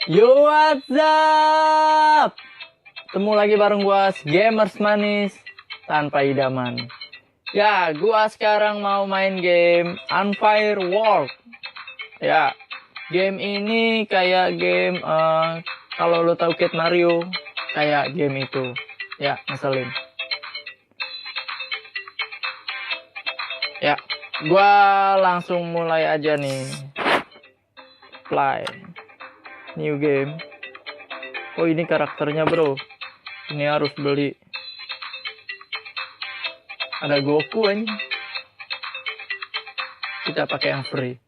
Yo, what's up? Ketemu lagi bareng gua, gamers manis tanpa idaman. Ya, gua sekarang mau main game Unfair World. Ya, game ini kayak game kalau lo tahu Kid Mario, kayak game itu. Ya, Ngeselin. Ya, gua langsung mulai aja nih. Play. New game. Oh, ini karakternya, bro. Ini harus beli. Ada Goku aja. Kita pakai yang free.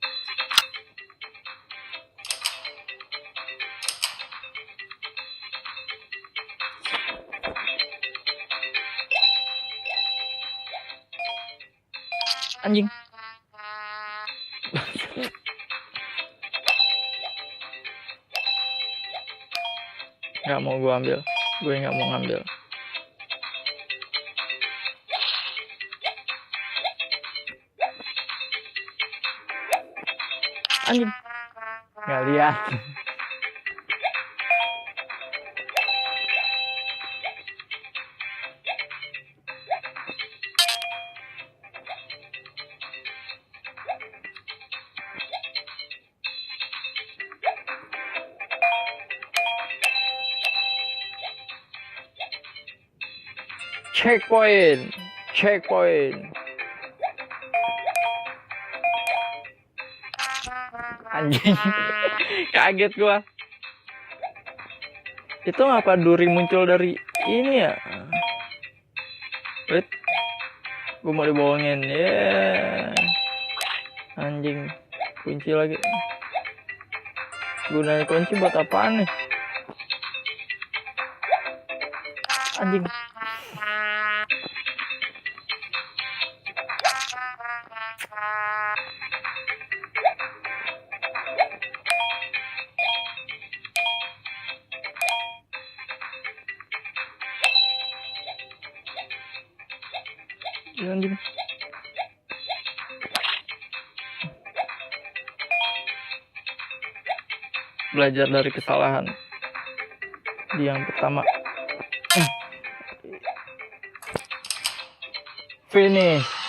Anjing. Gak mau gue ambil. Gue gak mau ngambil. Anjing. Gak lihat. Checkpoint. Anjing. Kaget gua. Itu ngapa duri muncul dari ini ya? Wait. Gua mau dibohongin. Anjing. Kunci lagi. Gunanya kunci buat apaan nih? Anjing. Anjing. Belajar dari kesalahan di yang pertama. Finish.